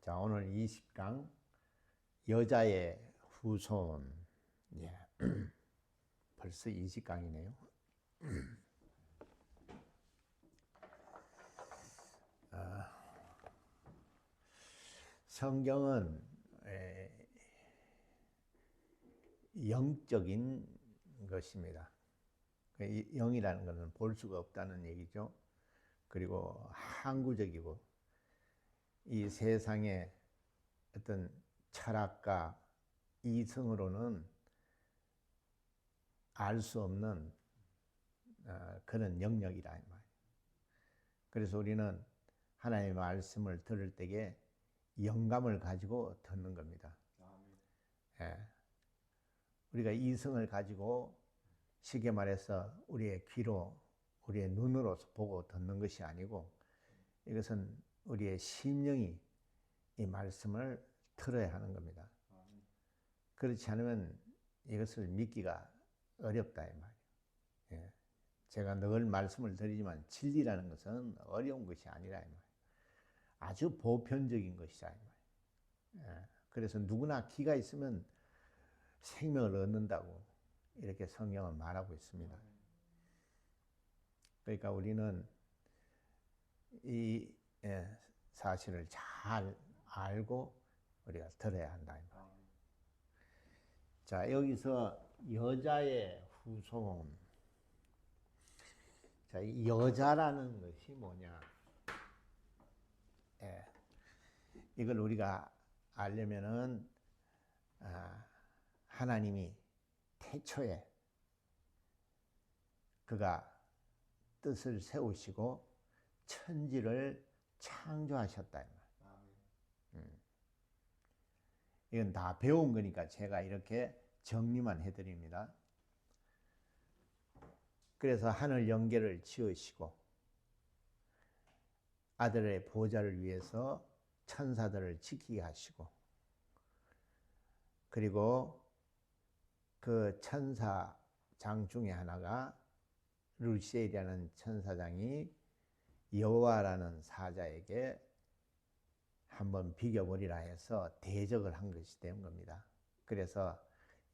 자, 오늘 20강 여자의 후손. 예. 벌써 20강이네요. 성경은 영적인 것입니다. 영이라는 것은 볼 수가 없다는 얘기죠. 그리고 항구적이고 이 세상의 어떤 철학과 이성으로는 알 수 없는 그런 영역이라 이 말이에요. 그래서 우리는 하나님의 말씀을 들을 때에 영감을 가지고 듣는 겁니다. 예. 우리가 이성을 가지고 쉽게 말해서 우리의 귀로, 우리의 눈으로서 보고 듣는 것이 아니고 이것은 우리의 심령이 이 말씀을 들어야 하는 겁니다. 그렇지 않으면 이것을 믿기가 어렵다 이 말이에요. 예. 제가 늘 말씀을 드리지만 진리라는 것은 어려운 것이 아니라 이 말이에요. 아주 보편적인 것이다 이 말이에요. 예. 그래서 누구나 귀가 있으면 생명을 얻는다고 이렇게 성경은 말하고 있습니다. 그러니까 우리는 이 사실을 잘 알고 우리가 들어야 한다 이 말이에요. 자, 여기서 여자의 후손. 자, 이 여자라는 것이 뭐냐? 이걸 우리가 알려면은 하나님이 태초에 그가 뜻을 세우시고 천지를 창조하셨다 이 말. 이건 다 배운 거니까 제가 이렇게 정리만 해드립니다. 그래서 하늘 영계를 지으시고 아들의 보좌를 위해서 천사들을 지키게 하시고 그리고 그 천사장 중에 하나가 루시엘이라는 천사장이 여호와라는 사자에게 한번 비겨버리라 해서 대적을 한 것이 된 겁니다. 그래서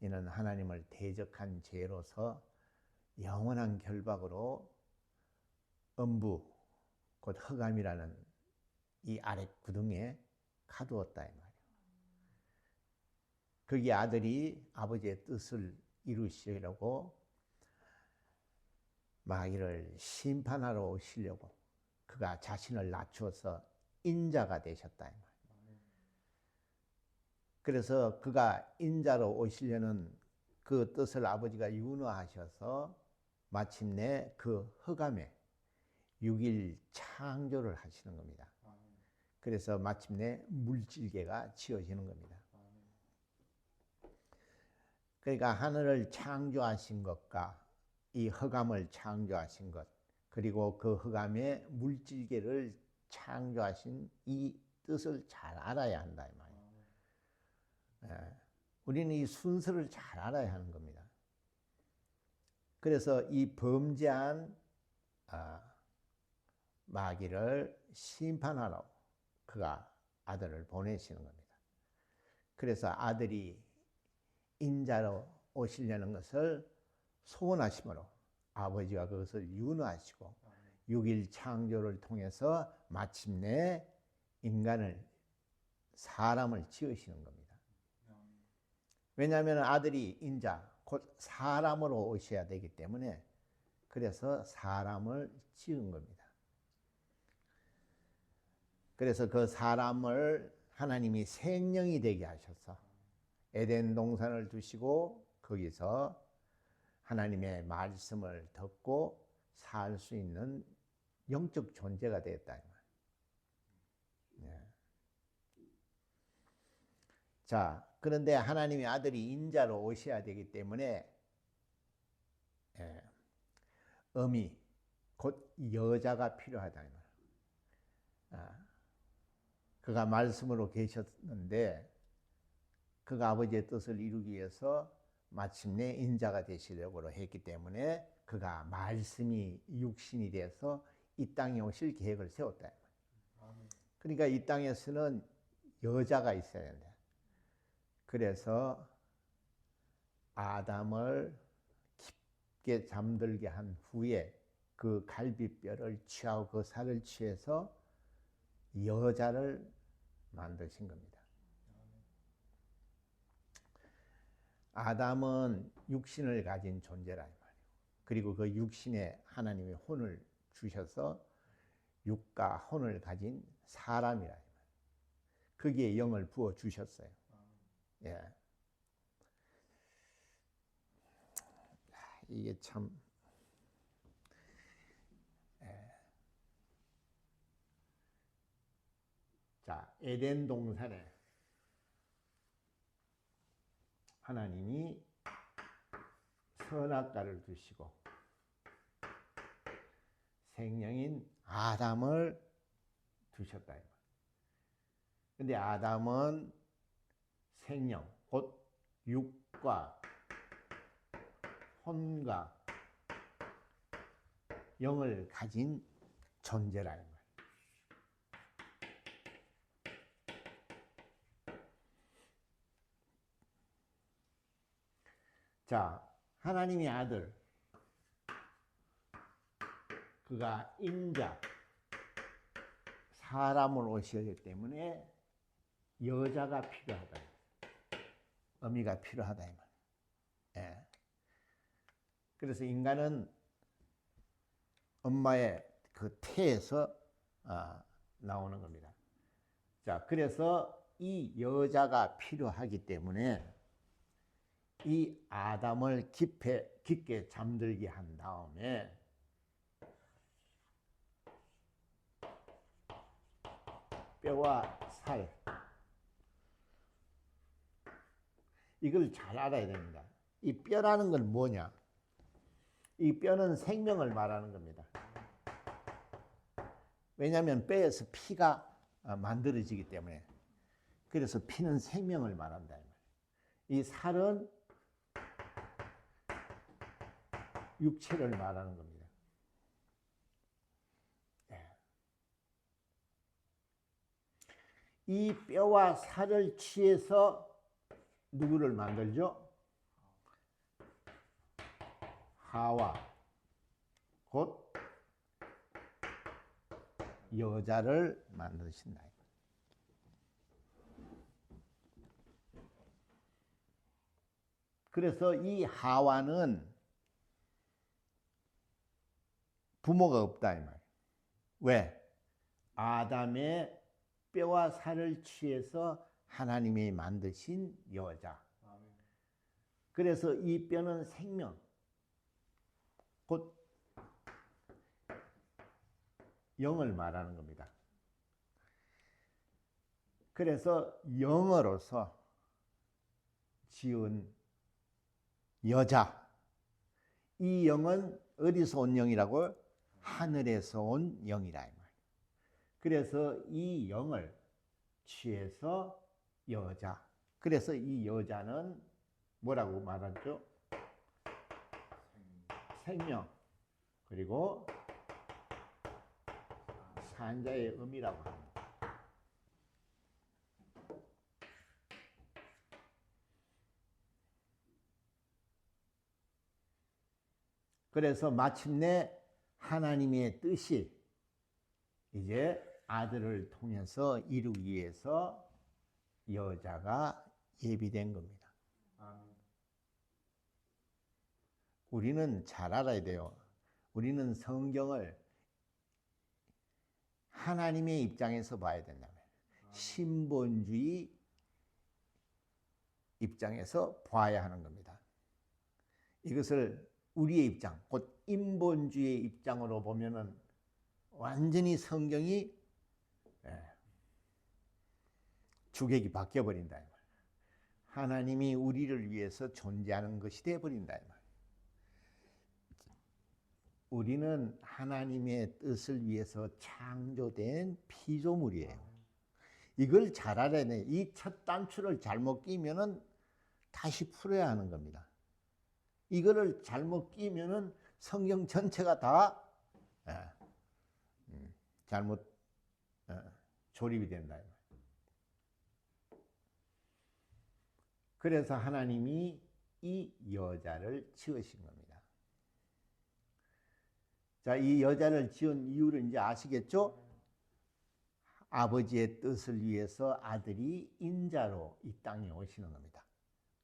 이는 하나님을 대적한 죄로서 영원한 결박으로 음부 곧 흑암이라는 이 아래 구덩이에 가두었다 이 말이에요. 거기 아들이 아버지의 뜻을 이루시려고 마귀를 심판하러 오시려고 그가 자신을 낮추어서 인자가 되셨다 이 말이에요. 그래서 그가 인자로 오시려는 그 뜻을 아버지가 윤허하셔서 마침내 그 흑암에 6일 창조를 하시는 겁니다. 그래서 마침내 물질계가 지어지는 겁니다. 그러니까 하늘을 창조하신 것과 이 흑암을 창조하신 것 그리고 그 흑암의 물질계를 창조하신 이 뜻을 잘 알아야 한다 이 말이에요. 우리는 이 순서를 잘 알아야 하는 겁니다. 그래서 이 범죄한 마귀를 심판하러 그가 아들을 보내시는 겁니다. 그래서 아들이 인자로 오시려는 것을 소원하심으로 아버지가 그것을 윤허하시고 6일 창조를 통해서 마침내 인간을 사람을 지으시는 겁니다. 왜냐하면 아들이 인자 곧 사람으로 오셔야 되기 때문에 그래서 사람을 지은 겁니다. 그래서 그 사람을 하나님이 생명이 되게 하셔서 에덴 동산을 두시고 거기서 하나님의 말씀을 듣고 살 수 있는 영적 존재가 되었다. 자, 그런데 하나님의 아들이 인자로 오셔야 되기 때문에 어미 곧 여자가 필요하다. 그가 말씀으로 계셨는데 그가 아버지의 뜻을 이루기 위해서 마침내 인자가 되시려고 했기 때문에 그가 말씀이 육신이 돼서 이 땅에 오실 계획을 세웠다. 그러니까 이 땅에서는 여자가 있어야 된다. 그래서 아담을 깊게 잠들게 한 후에 그 갈비뼈를 취하고 그 살을 취해서 여자를 만드신 겁니다. 아담은 육신을 가진 존재라 이 말이에요. 그리고 그 육신에 하나님이 혼을 주셔서 육과 혼을 가진 사람이라 이 말이에요. 거기에 영을 부어 주셨어요. 예. 이게 참 자, 에덴 동산에 하나님이 선악과를 두시고 생명인 아담을 두셨다. 근데 아담은 생명, 곧 육과 혼과 영을 가진 존재라. 자, 하나님의 아들, 그가 인자, 사람으로 오셨기 때문에 여자가 필요하다. 어미가 필요하다. 이 말. 예. 그래서 인간은 엄마의 그 태에서 나오는 겁니다. 자, 그래서 이 여자가 필요하기 때문에 이 아담을 깊게 잠들게 한 다음에 뼈와 살, 이걸 잘 알아야 됩니다. 이 뼈라는 건 뭐냐? 이 뼈는 생명을 말하는 겁니다. 왜냐하면 뼈에서 피가 만들어지기 때문에. 그래서 피는 생명을 말한다. 이 살은 육체를 말하는 겁니다. 이 뼈와 살을 취해서 누구를 만들죠? 하와, 곧 여자를 만드신다. 그래서 이 하와는 부모가 없다 이 말. 왜? 아담의 뼈와 살을 취해서 하나님이 만드신 여자. 그래서 이 뼈는 생명, 곧 영을 말하는 겁니다. 그래서 영으로서 지은 여자, 이 영은 어디서 온 영이라고? 하늘에서 온 영이라 이 말. 그래서 이 영을 취해서 여자. 그래서 이 여자는 뭐라고 말하죠? 생명, 그리고 산자의 의미라고 합니다. 그래서 마침내 하나님의 뜻이 이제 아들을 통해서 이루기 위해서 여자가 예비된 겁니다. 우리는 잘 알아야 돼요. 우리는 성경을 하나님의 입장에서 봐야 된다면, 신본주의 입장에서 봐야 하는 겁니다. 이것을 우리의 입장, 곧 인본주의의 입장으로 보면은 완전히 성경이 주객이 바뀌어버린다. 하나님이 우리를 위해서 존재하는 것이 되어버린다. 우리는 하나님의 뜻을 위해서 창조된 피조물이에요. 이걸 잘 알아야 돼. 이 첫 단추를 잘못 끼면은 다시 풀어야 하는 겁니다. 이거를 잘못 끼면은 성경 전체가 다 잘못 조립이 된다. 그래서 하나님이 이 여자를 지으신 겁니다. 자, 이 여자를 지은 이유를 이제 아시겠죠? 아버지의 뜻을 위해서 아들이 인자로 이 땅에 오시는 겁니다.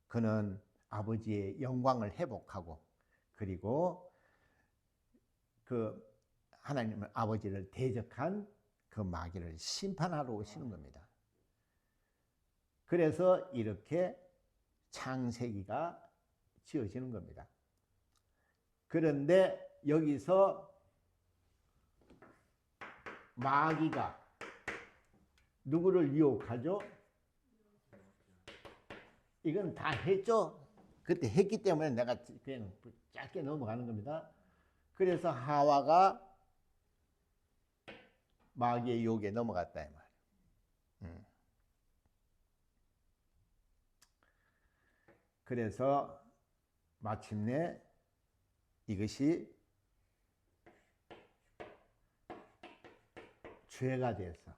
그는 아버지의 영광을 회복하고 그리고 그 하나님 아버지를 대적한 그 마귀를 심판하러 오시는 겁니다. 그래서 이렇게 창세기가 지어지는 겁니다. 그런데 여기서 마귀가 누구를 유혹하죠? 이건 다 했죠? 그때 했기 때문에 내가 그냥 짧게 넘어가는 겁니다. 그래서 하와가 마귀의 유혹에 넘어갔다 이 말이에요. 그래서 마침내 이것이 죄가 돼서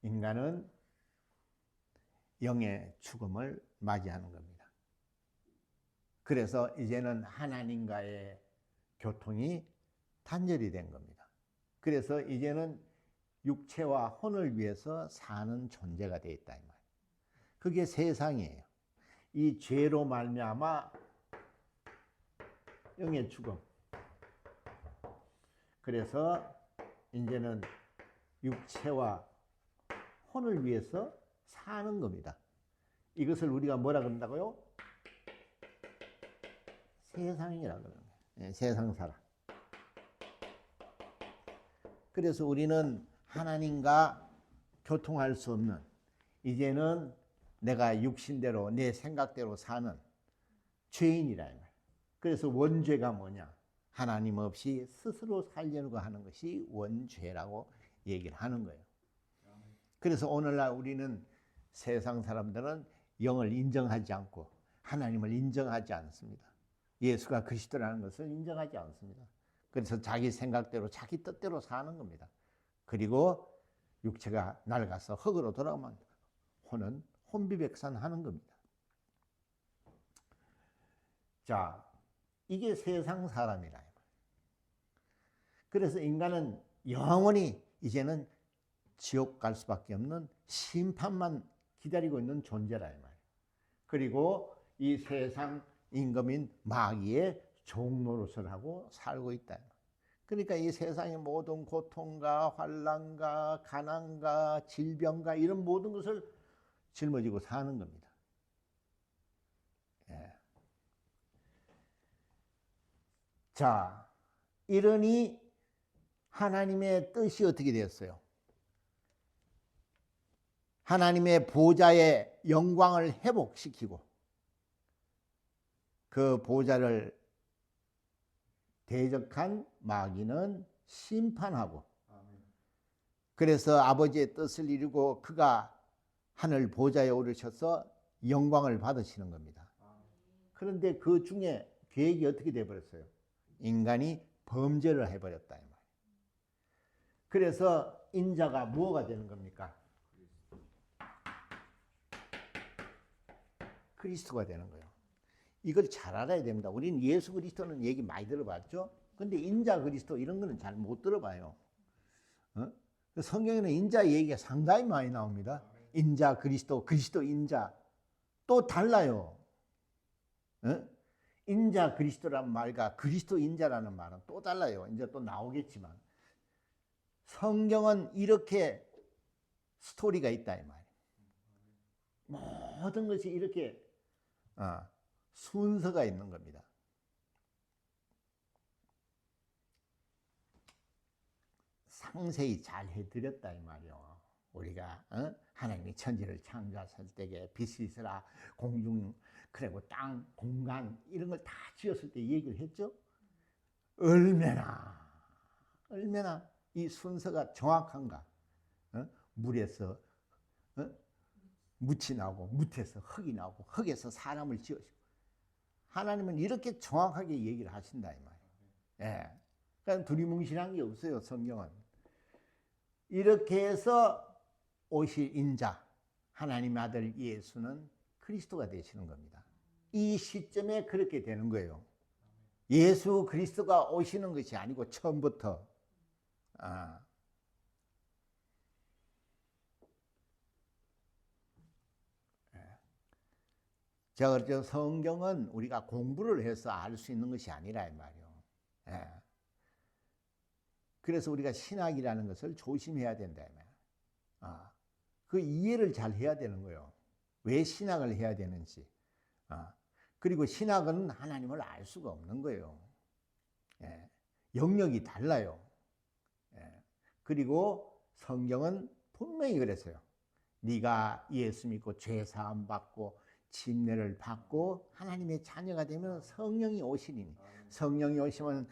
인간은 영의 죽음을 맞이하는 겁니다. 그래서 이제는 하나님과의 교통이 단절이 된 겁니다. 그래서 이제는 육체와 혼을 위해서 사는 존재가 되어 있다 이 말이에요. 그게 세상이에요. 이 죄로 말미암아 영의 죽음. 그래서 이제는 육체와 혼을 위해서 사는 겁니다. 이것을 우리가 뭐라 그런다고요? 세상이라고 그러는 거예요. 세상 사람. 그래서 우리는 하나님과 교통할 수 없는, 이제는 내가 육신대로 내 생각대로 사는 죄인이라 이 말이에요. 그래서 원죄가 뭐냐? 하나님 없이 스스로 살려고 하는 것이 원죄라고 얘기를 하는 거예요. 그래서 오늘날 우리는 세상 사람들은 영을 인정하지 않고 하나님을 인정하지 않습니다. 예수가 그리스도라는 것을 인정하지 않습니다. 그래서 자기 생각대로 자기 뜻대로 사는 겁니다. 그리고 육체가 낡아서 흙으로 돌아오면 혼은 혼비백산하는 겁니다. 자, 이게 세상 사람이라. 그래서 인간은 영원히 이제는 지옥 갈 수밖에 없는 심판만 기다리고 있는 존재라 이 말이에요. 그리고 이 세상 임금인 마귀의 종노릇을 하고 살고 있다. 그러니까 이 세상의 모든 고통과 환난과 가난과 질병과 이런 모든 것을 짊어지고 사는 겁니다. 예. 자, 이러니 하나님의 뜻이 어떻게 되었어요? 하나님의 보좌의 영광을 회복시키고 그 보좌를 대적한 마귀는 심판하고, 그래서 아버지의 뜻을 이루고 그가 하늘 보좌에 오르셔서 영광을 받으시는 겁니다. 그런데 그 중에 계획이 어떻게 되어버렸어요? 인간이 범죄를 해버렸다 이 말이에요. 그래서 인자가 뭐가 되는 겁니까? 그리스도가 되는 거예요. 이걸 잘 알아야 됩니다. 우리는 예수 그리스도는 얘기 많이 들어봤죠? 근데 인자 그리스도 이런 거는 잘 못 들어봐요. 성경에는 인자 얘기가 상당히 많이 나옵니다. 인자 그리스도, 그리스도 인자. 또 달라요. 인자 그리스도란 말과 그리스도 인자라는 말은 또 달라요. 이제 또 나오겠지만 성경은 이렇게 스토리가 있다 이 말이에요. 모든 것이 이렇게 순서가 있는 겁니다. 상세히 잘 해드렸다 이 말이요. 우리가 하나님이 천지를 창조하실 때에 빛이 있으라, 공중 그리고 땅, 공간 이런 걸 다 지었을 때 얘기를 했죠. 얼마나 이 순서가 정확한가. 물에서 묻이 나오고, 묻에서 흙이 나오고, 흙에서 사람을 지으시고, 하나님은 이렇게 정확하게 얘기를 하신다 이 말이에요. 예. 그러니까 두리뭉실한 게 없어요. 성경은 이렇게 해서 오실 인자 하나님의 아들 예수는 그리스도가 되시는 겁니다. 이 시점에 그렇게 되는 거예요. 예수 그리스도가 오시는 것이 아니고 처음부터. 제가 그랬죠. 성경은 우리가 공부를 해서 알 수 있는 것이 아니라 이 말이에요. 그래서 우리가 신학이라는 것을 조심해야 된다 이 말이에요. 그 이해를 잘 해야 되는 거예요. 왜 신학을 해야 되는지. 그리고 신학은 하나님을 알 수가 없는 거예요. 영역이 달라요. 그리고 성경은 분명히 그랬어요. 네가 예수 믿고 죄 사함 받고 침례를 받고 하나님의 자녀가 되면 성령이 오시리니, 성령이 오시면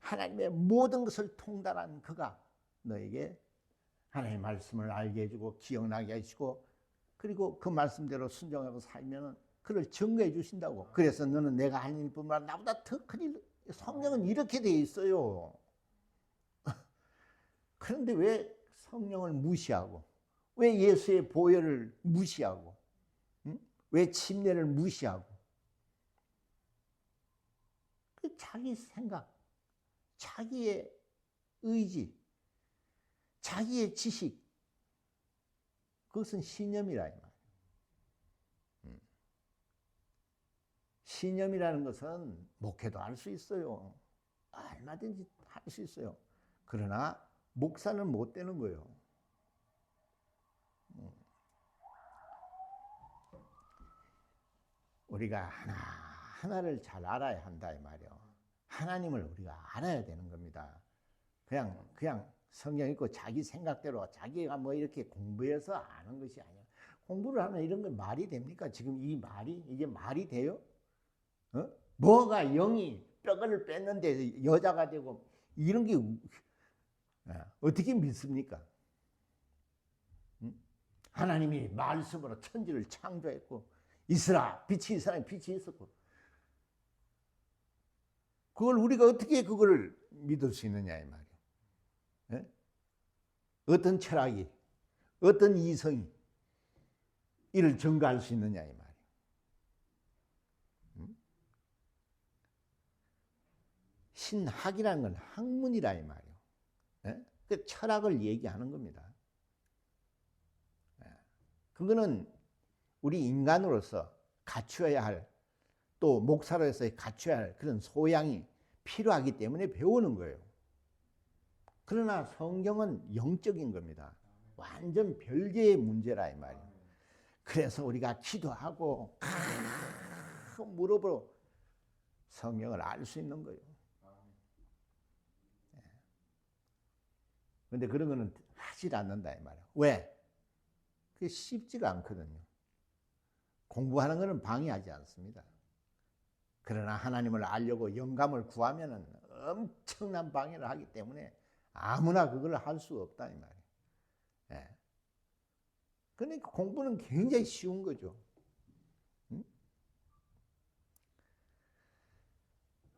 하나님의 모든 것을 통달한 그가 너에게 하나님의 말씀을 알게 해주고 기억나게 해주고, 그리고 그 말씀대로 순종하고 살면 그를 증거해 주신다고. 그래서 너는 내가 하나님 뿐만 아니라 나보다 더 큰 성령은 이렇게 돼 있어요. 그런데 왜 성령을 무시하고, 왜 예수의 보혈을 무시하고, 왜 침례를 무시하고? 자기 생각, 자기의 의지, 자기의 지식, 그것은 신념이라 이 말이에요. 신념이라는 것은 목회도 할 수 있어요. 얼마든지 할 수 있어요. 그러나 목사는 못 되는 거예요. 우리가 하나하나를 잘 알아야 한다 이 말이에요. 하나님을 우리가 알아야 되는 겁니다. 그냥 성경 읽고 자기 생각대로 자기가 뭐 이렇게 공부해서 아는 것이 아니야. 공부를 하면 이런 건 말이 됩니까? 지금 이게 말이 돼요? 뭐가 영이 뼈를 뺐는데 여자가 되고 이런 게 어떻게 믿습니까? 하나님이 말씀으로 천지를 창조했고 빛이 있으라 빛이 있었고, 그걸 우리가 어떻게 그걸 믿을 수 있느냐 이 말이에요. 어떤 철학이, 어떤 이성이 이를 증거할 수 있느냐 이 말이에요. 신학이라는 건 학문이라 이 말이에요. 그 철학을 얘기하는 겁니다. 그거는 우리 인간으로서 갖추어야 할, 또 목사로서 갖춰야 할 그런 소양이 필요하기 때문에 배우는 거예요. 그러나 성경은 영적인 겁니다. 완전 별개의 문제라 이 말이에요. 그래서 우리가 기도하고 무릎으로 성경을 알 수 있는 거예요. 그런데 그런 거는 하질 않는다 이 말이에요. 왜? 그게 쉽지가 않거든요. 공부하는 것은 방해하지 않습니다. 그러나 하나님을 알려고 영감을 구하면 엄청난 방해를 하기 때문에 아무나 그걸 할 수 없다 이 말이에요. 그러니까 공부는 굉장히 쉬운 거죠.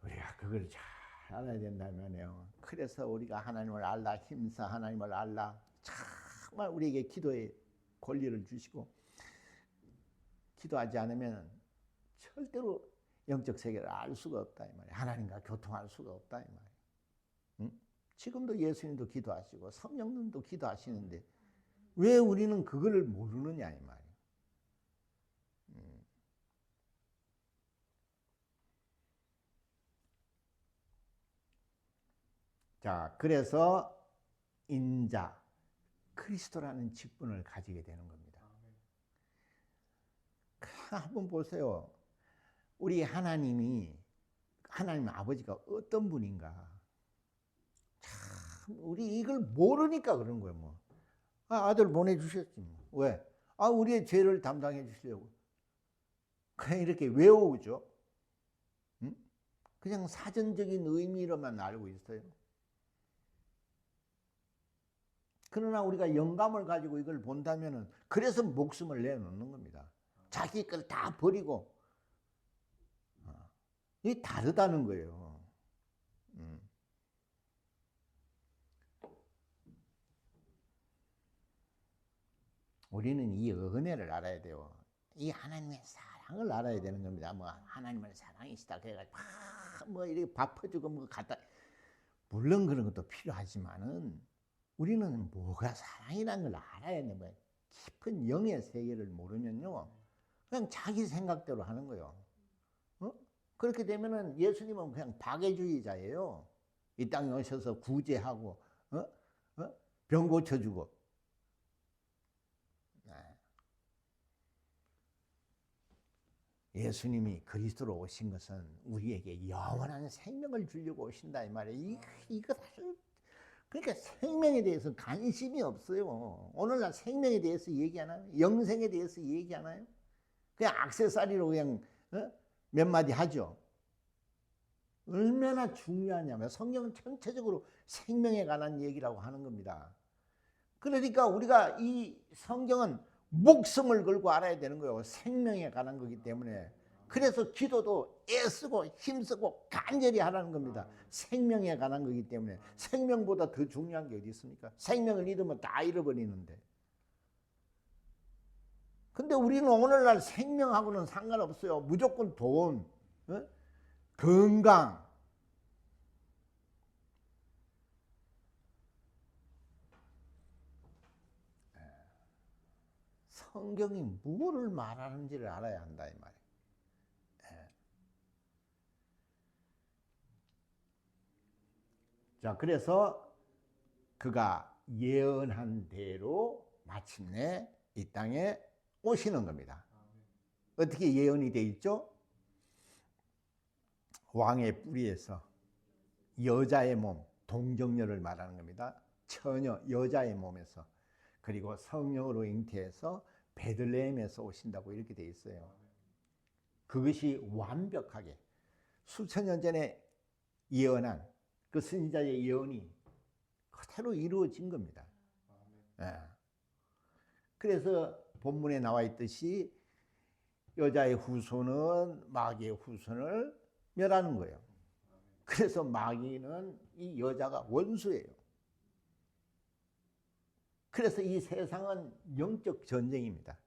우리가 그걸 잘 알아야 된다면요. 그래서 우리가 하나님을 알라, 힘써 하나님을 알라, 정말 우리에게 기도의 권리를 주시고, 기도하지 않으면 절대로 영적 세계를 알 수가 없다 이 말이에요. 하나님과 교통할 수가 없다 이 말이에요. 지금도 예수님도 기도하시고 성령님도 기도하시는데 왜 우리는 그거를 모르느냐 이 말이에요. 자, 그래서 인자, 그리스도라는 직분을 가지게 되는 겁니다. 한번 보세요. 우리 하나님 아버지가 어떤 분인가. 참, 우리 이걸 모르니까 그런 거예요. 뭐. 아들 보내주셨지. 뭐. 왜? 우리의 죄를 담당해 주시려고. 그냥 이렇게 외워오죠. 그냥 사전적인 의미로만 알고 있어요. 그러나 우리가 영감을 가지고 이걸 본다면은, 그래서 목숨을 내놓는 겁니다. 자기 걸 다 버리고. 이게 다르다는 거예요. 우리는 이 은혜를 알아야 돼요. 이 하나님의 사랑을 알아야 되는 겁니다. 뭐 하나님은 사랑이시다 그래가지고 뭐 이렇게 밥 퍼주고 뭐 갖다, 물론 그런 것도 필요하지만은 우리는 뭐가 사랑이라는 걸 알아야 되는 거예요. 깊은 영의 세계를 모르면요 그냥 자기 생각대로 하는 거예요. 그렇게 되면은 예수님은 그냥 박애주의자예요. 이 땅에 오셔서 구제하고 병 고쳐주고. 예수님이 그리스도로 오신 것은 우리에게 영원한 생명을 주려고 오신다 이 말이에요. 이거 사실 그러니까 생명에 대해서 관심이 없어요. 오늘날 생명에 대해서 얘기하나요? 영생에 대해서 얘기하나요? 그냥 액세서리로 그냥 몇 마디 하죠. 얼마나 중요하냐면 성경은 전체적으로 생명에 관한 얘기라고 하는 겁니다. 그러니까 우리가 이 성경은 목숨을 걸고 알아야 되는 거예요. 생명에 관한 거기 때문에. 그래서 기도도 애쓰고 힘쓰고 간절히 하라는 겁니다. 생명에 관한 거기 때문에. 생명보다 더 중요한 게 어디 있습니까? 생명을 잃으면 다 잃어버리는데. 근데 우리는 오늘날 생명하고는 상관없어요. 무조건 돈, 건강. 성경이 무엇을 말하는지를 알아야 한다 이 말이에요. 자, 그래서 그가 예언한 대로 마침내 이 땅에 오시는 겁니다. 어떻게 예언이 돼 있죠? 왕의 뿌리에서 여자의 몸, 동정녀를 말하는 겁니다. 처녀, 여자의 몸에서. 그리고 성령으로 잉태해서 베들레헴에서 오신다고 이렇게 돼 있어요. 그것이 완벽하게 수천 년 전에 예언한 그 선지자의 예언이 그대로 이루어진 겁니다. 그래서 본문에 나와 있듯이 여자의 후손은 마귀의 후손을 멸하는 거예요. 그래서 마귀는 이 여자가 원수예요. 그래서 이 세상은 영적 전쟁입니다.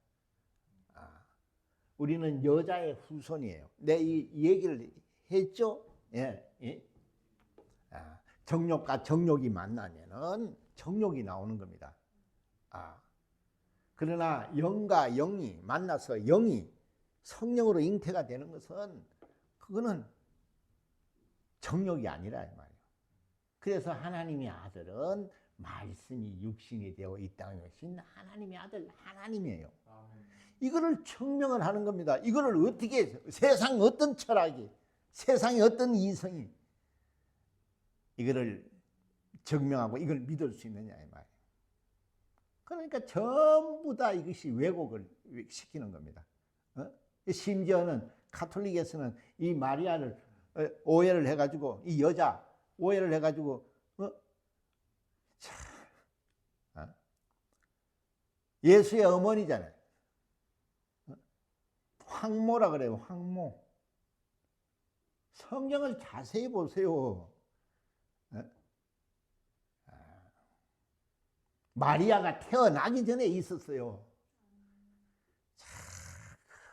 우리는 여자의 후손이에요. 내 이 얘기를 했죠? 예. 정욕과 정욕이 만나면은 정욕이 나오는 겁니다. 그러나 영과 영이 만나서 영이 성령으로 잉태가 되는 것은 그거는 정욕이 아니라 이 말이에요. 그래서 하나님의 아들은 말씀이 육신이 되어 이 땅에 오신 하나님의 아들 하나님이에요. 이거를 증명을 하는 겁니다. 이거를 어떻게 세상 어떤 철학이 세상의 어떤 이성이 이거를 증명하고 이걸 믿을 수 있느냐 이 말이에요. 그러니까 전부 다 이것이 왜곡을 시키는 겁니다. 심지어는 가톨릭에서는 이 마리아를 오해를 해가지고 이 여자 오해를 해가지고 예수의 어머니잖아요. 황모라 그래요. 황모. 성경을 자세히 보세요. 마리아가 태어나기 전에 있었어요.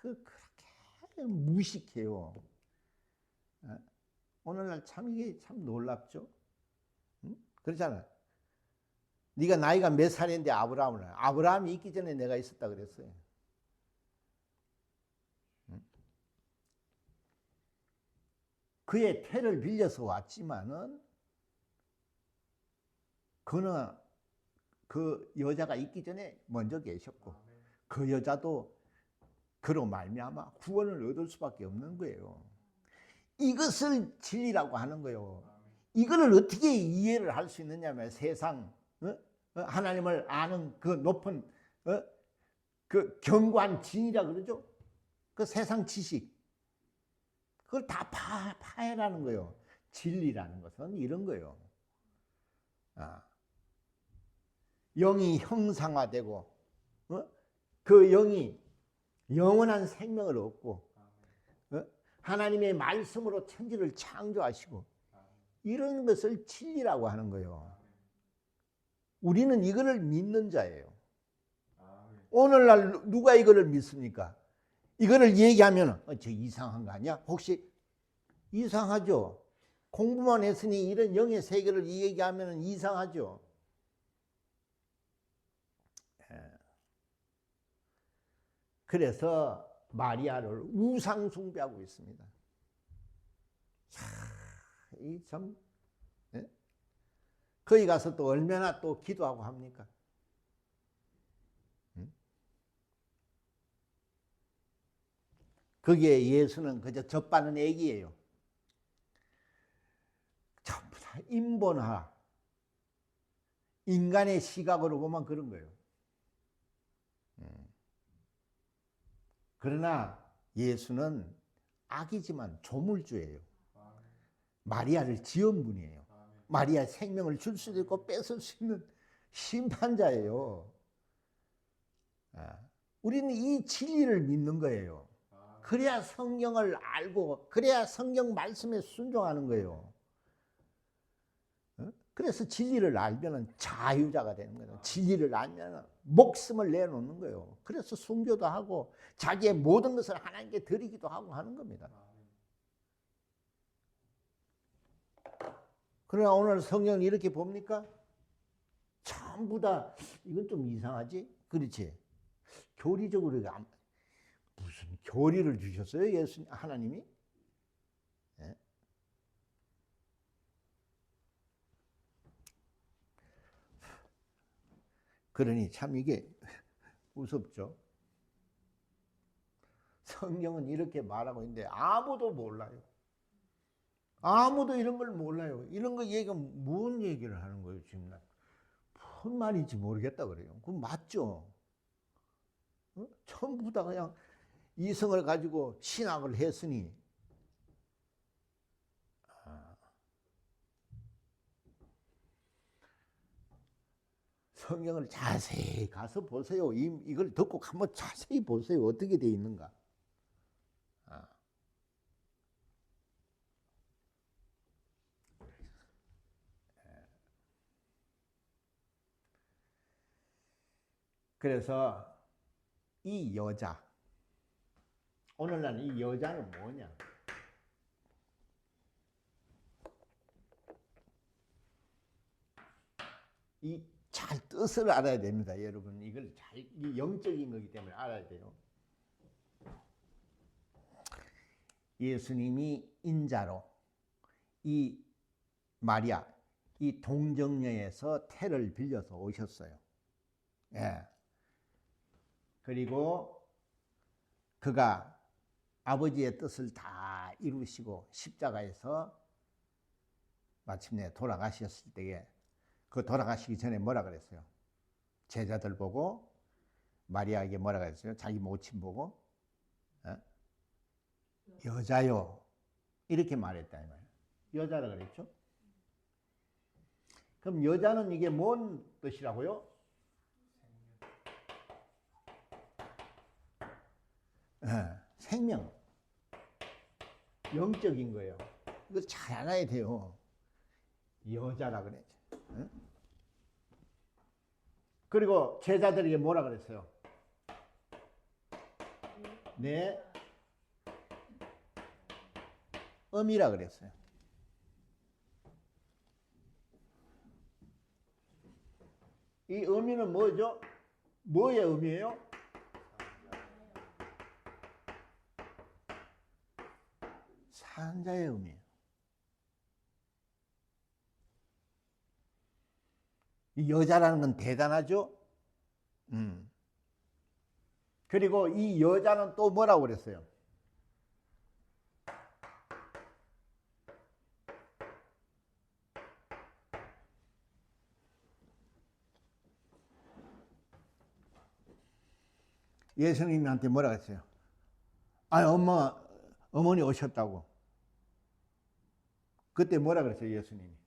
그렇게 무식해요. 오늘날 참 이게 참 놀랍죠. 그렇잖아요. 네가 나이가 몇 살인데 아브라함이 있기 전에 내가 있었다 그랬어요. 그의 태를 빌려서 왔지만은 그는 그 여자가 있기 전에 먼저 계셨고 그 여자도 그로 말미암아 구원을 얻을 수밖에 없는 거예요. 이것을 진리라고 하는 거예요. 이거를 어떻게 이해를 할 수 있느냐면 세상 하나님을 아는 그 높은 그 견고한 진이라 그러죠. 그 세상 지식 그걸 다 파해라는 거예요. 진리라는 것은 이런 거예요. 영이 형상화되고 그 영이 영원한 생명을 얻고 하나님의 말씀으로 천지를 창조하시고 이런 것을 진리라고 하는 거예요. 우리는 이거를 믿는 자예요. 오늘날 누가 이거를 믿습니까? 이거를 얘기하면 저 이상한 거 아니야? 혹시 이상하죠? 공부만 했으니 이런 영의 세계를 얘기하면 이상하죠? 그래서 마리아를 우상 숭배하고 있습니다. 이 참, 예? 거기 가서 또 얼마나 또 기도하고 합니까? 거기에 예수는 그저 젖바는 애기예요. 전부 다 인본화, 인간의 시각으로 보면 그런 거예요. 그러나 예수는 아기지만 조물주예요. 마리아를 지은 분이에요. 마리아 생명을 줄 수도 있고 뺏을 수 있는 심판자예요. 우리는 이 진리를 믿는 거예요. 그래야 성경을 알고 그래야 성경 말씀에 순종하는 거예요. 그래서 진리를 알면 자유자가 되는 거예요. 진리를 알면 목숨을 내놓는 거예요. 그래서 순교도 하고 자기의 모든 것을 하나님께 드리기도 하고 하는 겁니다. 그러나 오늘 성경을 이렇게 봅니까? 전부 다 이건 좀 이상하지? 그렇지? 교리적으로 무슨 교리를 주셨어요? 예수 하나님이? 네? 그러니 참 이게 무섭죠. 성경은 이렇게 말하고 있는데 아무도 몰라요. 아무도 이런 걸 몰라요. 이런 거 얘기가 뭔 얘기를 하는 거예요, 지금? 무슨 말인지 모르겠다 그래요. 그건 맞죠? 전부 다 그냥 이성을 가지고 신학을 했으니 성경을 자세히 가서 보세요. 이걸 듣고 한번 자세히 보세요. 어떻게 돼 있는가. 그래서 이 여자, 오늘날 이 여자는 뭐냐? 이 잘 뜻을 알아야 됩니다, 여러분. 이걸 잘 영적인 거기 때문에 알아야 돼요. 예수님이 인자로 이 마리아, 이 동정녀에서 태를 빌려서 오셨어요. 예. 그리고 그가 아버지의 뜻을 다 이루시고 십자가에서 마침내 돌아가셨을 때에 그 돌아가시기 전에 뭐라 그랬어요? 제자들 보고 마리아에게 뭐라 그랬어요? 자기 모친 보고 여자요 이렇게 말했다 이 말이에요. 여자라 그랬죠? 그럼 여자는 이게 뭔 뜻이라고요? 생명, 영적인 거예요. 이거 잘 알아야 돼요. 여자라 그래. 그리고 제자들에게 뭐라 그랬어요? 네, 음이라 그랬어요. 이 의미는 뭐죠? 뭐의 의미예요? 산자의 의미예요. 이 여자라는 건 대단하죠? 그리고 이 여자는 또 뭐라고 그랬어요? 예수님한테 뭐라고 했어요? 어머니 오셨다고. 그때 뭐라 그랬어요, 예수님이?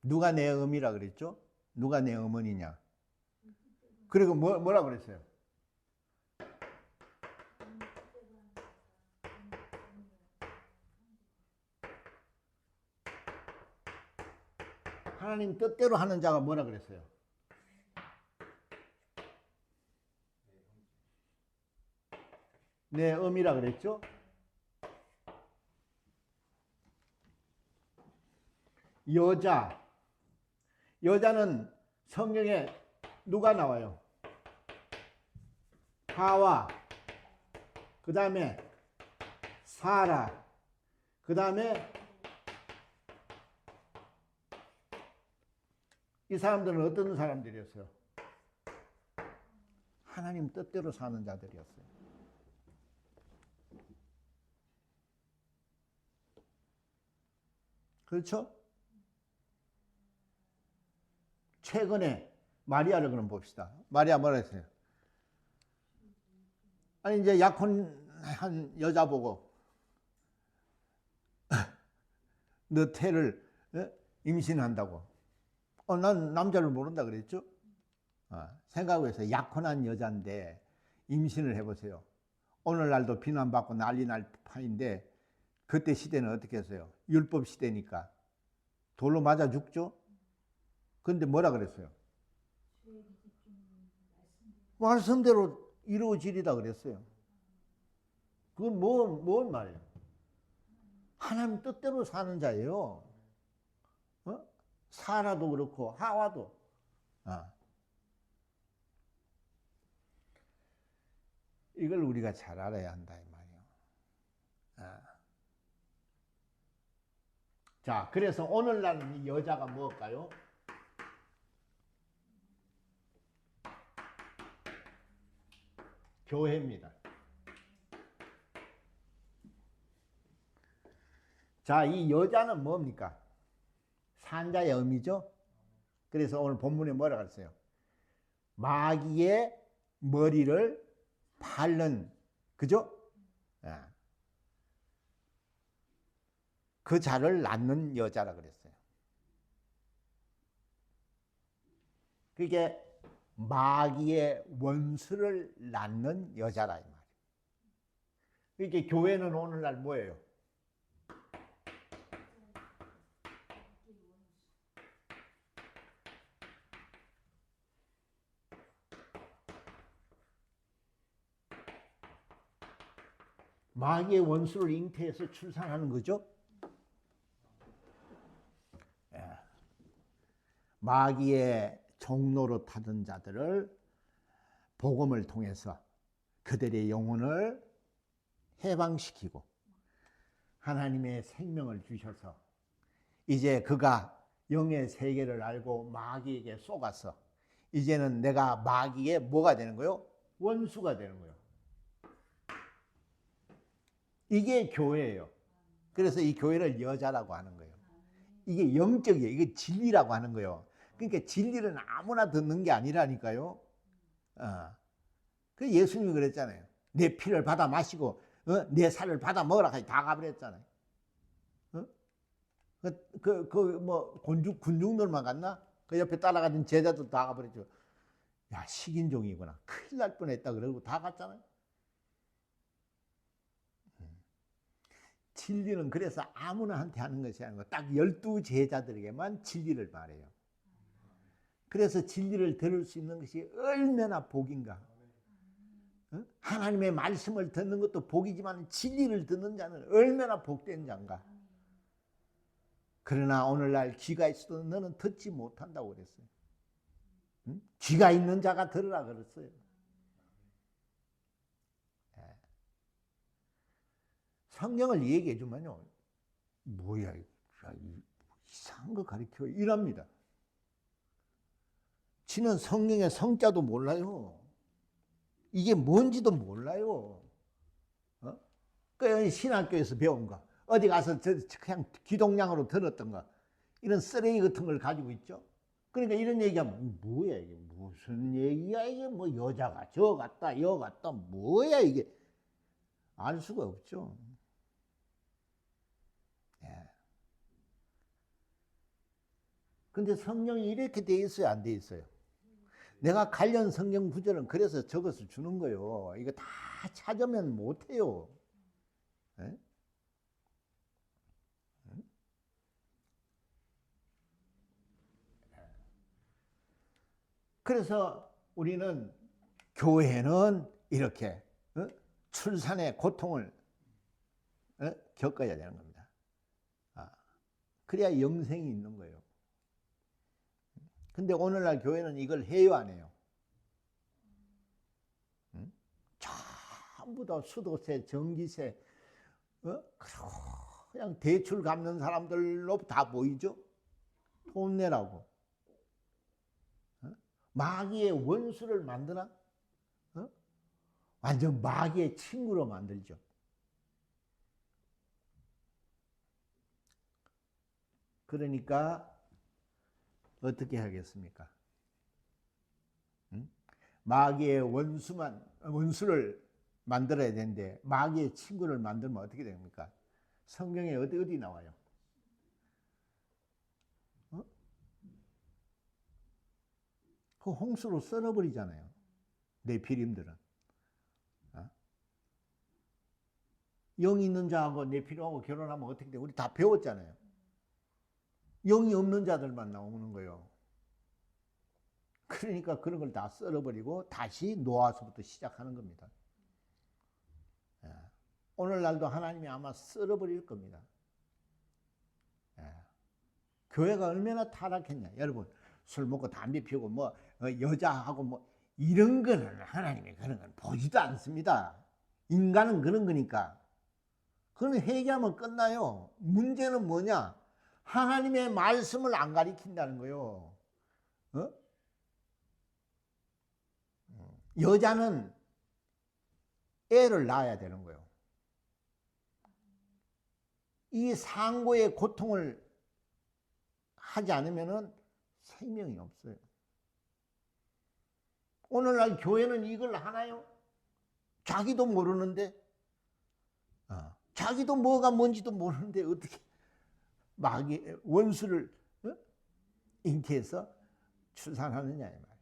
누가 내 어미라 그랬죠? 누가 내 어머니냐? 그리고 뭐라 그랬어요? 하나님 뜻대로 하는 자가 뭐라 그랬어요? 내 음이라 그랬죠? 여자는 성경에 누가 나와요? 하와, 그 다음에 사라, 그 다음에 이 사람들은 어떤 사람들이었어요? 하나님 뜻대로 사는 자들이었어요. 그렇죠? 최근에 마리아를 그럼 봅시다. 마리아 뭐라 했어요? 아니 이제 약혼한 여자 보고 너 태를 임신한다고. 난 남자를 모른다 그랬죠? 생각해서 약혼한 여자인데 임신을 해보세요. 오늘날도 비난받고 난리 날 판인데 그때 시대는 어떻게 했어요? 율법 시대니까 돌로 맞아 죽죠? 근데 뭐라 그랬어요? 말씀대로 이루어지리다 그랬어요. 그건 뭔 말이에요? 하나님 뜻대로 사는 자예요. 사라도 그렇고 하와도. 이걸 우리가 잘 알아야 한다 이 말이에요. 자, 그래서 오늘날 이 여자가 뭘까요? 교회입니다. 자, 이 여자는 뭡니까? 산자의 의미죠. 그래서 오늘 본문에 뭐라고 했어요? 마귀의 머리를 밟는, 그죠? 그 자를 낳는 여자라 그랬어요. 그게 마귀의 원수를 낳는 여자라 이 말이에요. 이게 교회는 오늘날 뭐예요? 마귀의 원수를 잉태해서 출산하는 거죠. 마귀의 종로로 타던 자들을 복음을 통해서 그들의 영혼을 해방시키고 하나님의 생명을 주셔서 이제 그가 영의 세계를 알고 마귀에게 쏘가서 이제는 내가 마귀의 뭐가 되는 거요? 원수가 되는 거예요. 이게 교회예요. 그래서 이 교회를 여자라고 하는 거예요. 이게 영적이에요. 이게 진리라고 하는 거예요. 그러니까 진리는 아무나 듣는 게 아니라니까요. 그 예수님이 그랬잖아요. 내 피를 받아 마시고 내 살을 받아 먹으라 하니 다 가버렸잖아요. 뭐 군중들만 갔나? 그 옆에 따라가던 제자도 다 가버렸죠. 야, 식인종이구나. 큰일 날 뻔했다 그러고 다 갔잖아요. 진리는 그래서 아무나 한테 하는 것이 아니고 딱 12제자들에게만 진리를 말해요. 그래서 진리를 들을 수 있는 것이 얼마나 복인가. 하나님의 말씀을 듣는 것도 복이지만 진리를 듣는 자는 얼마나 복된 자인가. 그러나 오늘날 귀가 있어도 너는 듣지 못한다고 그랬어요. 귀가 있는 자가 들으라 그랬어요. 성경을 얘기해 주면요, 뭐야, 이상한 거 가르쳐 이랍니다. 지는 성경의 성자도 몰라요. 이게 뭔지도 몰라요. 그 신학교에서 배운 거, 어디 가서 그냥 귀동냥으로 들었던 거, 이런 쓰레기 같은 걸 가지고 있죠. 그러니까 이런 얘기하면 뭐야 이게, 무슨 얘기야 이게, 뭐 여자가 저 같다 여 같다, 뭐야 이게, 알 수가 없죠. 근데 성경이 이렇게 돼 있어요, 안 돼 있어요? 내가 관련 성경 구절은 그래서 적어서 주는 거예요. 이거 다 찾으면 못해요. 네? 그래서 우리는 교회는 이렇게 출산의 고통을 겪어야 되는 겁니다. 그래야 영생이 있는 거예요. 근데 오늘날 교회는 이걸 해요, 안 해요? 전부 다 수도세, 전기세, 그냥 대출 갚는 사람들로 다 보이죠? 돈 내라고. 마귀의 원수를 만드나? 완전 마귀의 친구로 만들죠. 그러니까 어떻게 하겠습니까? 마귀의 원수를 만들어야 되는데 마귀의 친구를 만들면 어떻게 됩니까? 성경에 어디 나와요? 그 홍수로 썰어버리잖아요. 네피림들은. 영이 있는 자하고 네피림하고 결혼하면 어떻게 돼? 우리 다 배웠잖아요. 영이 없는 자들만 나오는 거예요. 그러니까 그런 걸 다 썰어버리고 다시 노아서부터 시작하는 겁니다. 오늘날도 하나님이 아마 썰어버릴 겁니다. 교회가 얼마나 타락했냐. 여러분, 술 먹고 담배 피우고 뭐 여자하고 뭐 이런 거는 하나님이 그런 건 보지도 않습니다. 인간은 그런 거니까. 그건 회개하면 끝나요. 문제는 뭐냐? 하나님의 말씀을 안 가리킨다는 거예요. 여자는 애를 낳아야 되는 거예요. 이 상고의 고통을 하지 않으면 생명이 없어요. 오늘날 교회는 이걸 하나요? 자기도 모르는데, 자기도 뭐가 뭔지도 모르는데 어떻게 마귀 원수를 잉태해서 출산하느냐 이 말이에요.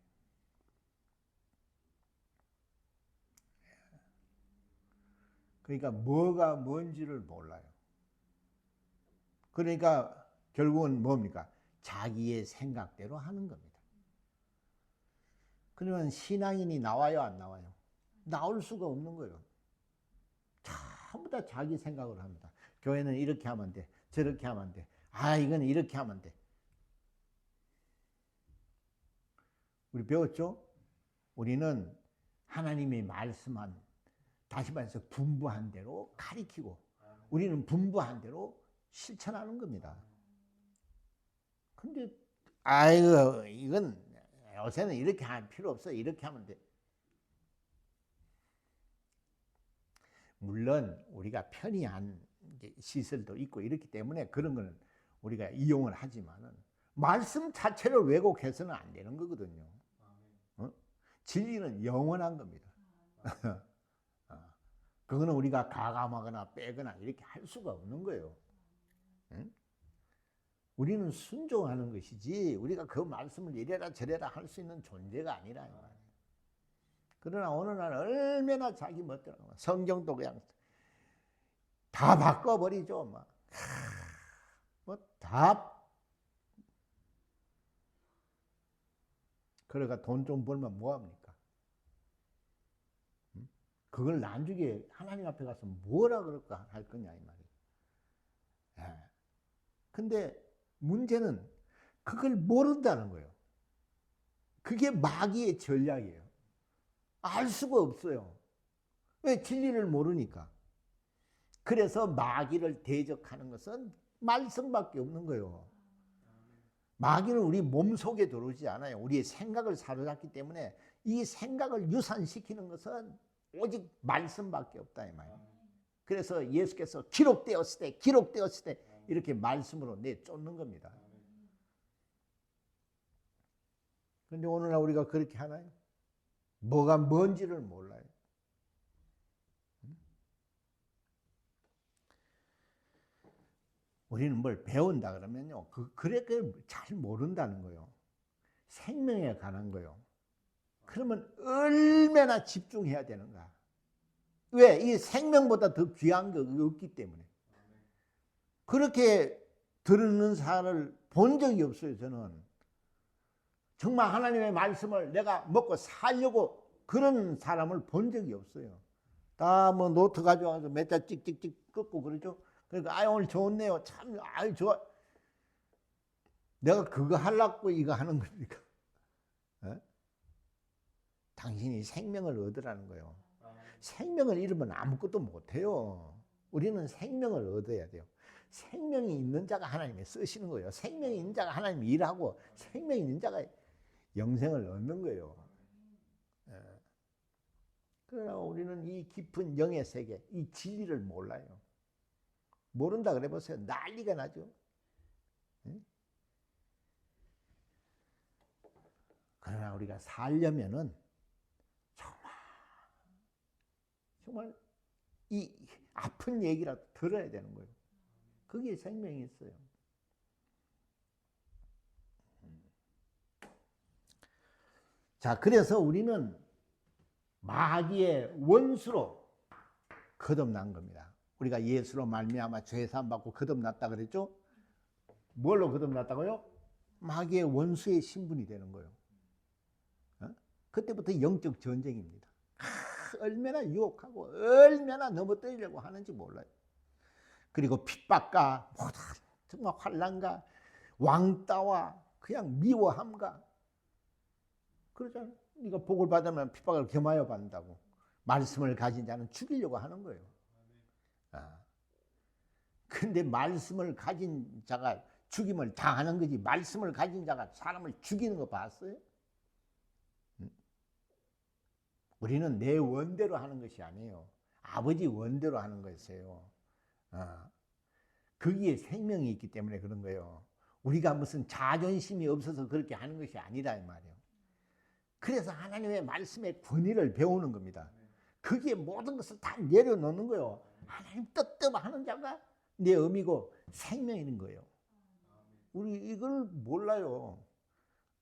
그러니까 뭐가 뭔지를 몰라요. 그러니까 결국은 뭡니까? 자기의 생각대로 하는 겁니다. 그러면 신앙인이 나와요, 안 나와요? 나올 수가 없는 거예요. 전부 다 자기 생각으로 합니다. 교회는 이렇게 하면 돼, 저렇게 하면 돼, 이건 이렇게 하면 돼. 우리 배웠죠? 우리는 하나님이 말씀한, 다시 말해서 분부한 대로 가리키고, 우리는 분부한 대로 실천하는 겁니다. 근데 이건 요새는 이렇게 할 필요 없어. 이렇게 하면 돼. 물론 우리가 편리한 시설도 있고 이렇기 때문에 그런 거는 우리가 이용을 하지만은 말씀 자체를 왜곡해서는 안 되는 거거든요. 진리는 영원한 겁니다. 그거는 우리가 가감하거나 빼거나 이렇게 할 수가 없는 거예요. 우리는 순종하는 것이지 우리가 그 말씀을 이래라 저래라 할 수 있는 존재가 아니라 이 말이에요. 그러나 오늘날 얼마나 자기 멋대로 성경도 그냥 다 바꿔버리죠. 뭐 다. 그러니까 돈 좀 벌면 뭐합니까? 그걸 나중에 하나님 앞에 가서 뭐라 그럴까 할 거냐 이 말이에요. 근데 문제는 그걸 모른다는 거예요. 그게 마귀의 전략이에요. 알 수가 없어요. 왜? 진리를 모르니까. 그래서 마귀를 대적하는 것은 말씀밖에 없는 거예요. 마귀는 우리 몸속에 들어오지 않아요. 우리의 생각을 사로잡기 때문에 이 생각을 유산시키는 것은 오직 말씀밖에 없다 이 말이에요. 그래서 예수께서 기록되었을 때 이렇게 말씀으로 내쫓는 겁니다. 그런데 오늘날 우리가 그렇게 하나요? 뭐가 뭔지를 몰라요. 우리는 뭘 배운다 그러면요, 그렇게 잘 모른다는 거예요. 생명에 관한 거예요. 그러면 얼마나 집중해야 되는가? 왜? 이 생명보다 더 귀한 게 없기 때문에. 그렇게 들은 사람을 본 적이 없어요, 저는. 정말 하나님의 말씀을 내가 먹고 살려고 그런 사람을 본 적이 없어요. 다 뭐 노트 가져와서 몇 자 찍찍찍 긋고 그러죠. 그러니까 아유 오늘 좋네요. 참 아유 좋아. 내가 그거 하려고 이거 하는 겁니까? 어? 당신이 생명을 얻으라는 거예요. 생명을 잃으면 아무것도 못해요. 우리는 생명을 얻어야 돼요. 생명이 있는 자가 하나님이 쓰시는 거예요. 생명이 있는 자가 하나님이 일하고 생명이 있는 자가 영생을 얻는 거예요. 그러나 우리는 이 깊은 영의 세계, 이 진리를 몰라요. 모른다 그래 보세요. 난리가 나죠. 그러나 우리가 살려면은 정말 이 아픈 얘기라도 들어야 되는 거예요. 거기에 생명이 있어요. 자, 그래서 우리는 마귀의 원수로 거듭난 겁니다. 우리가 예수로 말미암아 죄 사함 받고 거듭났다 그랬죠? 뭘로 거듭났다고요? 마귀의 원수의 신분이 되는 거예요. 그때부터 영적 전쟁입니다. 얼마나 유혹하고 얼마나 넘어뜨리려고 하는지 몰라요. 그리고 핍박과 정말 환난과 왕따와 그냥 미워함과 그러잖아요. 네가 복을 받으면 핍박을 겸하여 받는다고. 말씀을 가진 자는 죽이려고 하는 거예요. 근데 말씀을 가진 자가 죽임을 당하는 거지 말씀을 가진 자가 사람을 죽이는 거 봤어요? 우리는 내 원대로 하는 것이 아니에요. 아버지 원대로 하는 것이에요. 거기에 생명이 있기 때문에 그런 거예요. 우리가 무슨 자존심이 없어서 그렇게 하는 것이 아니라 이 말이에요. 그래서 하나님의 말씀의 권위를 배우는 겁니다. 거기에 모든 것을 다 내려놓는 거예요. 하나님 뜻대로 하는 자가 내 의미고 생명이 있는 거예요. 우리 이걸 몰라요.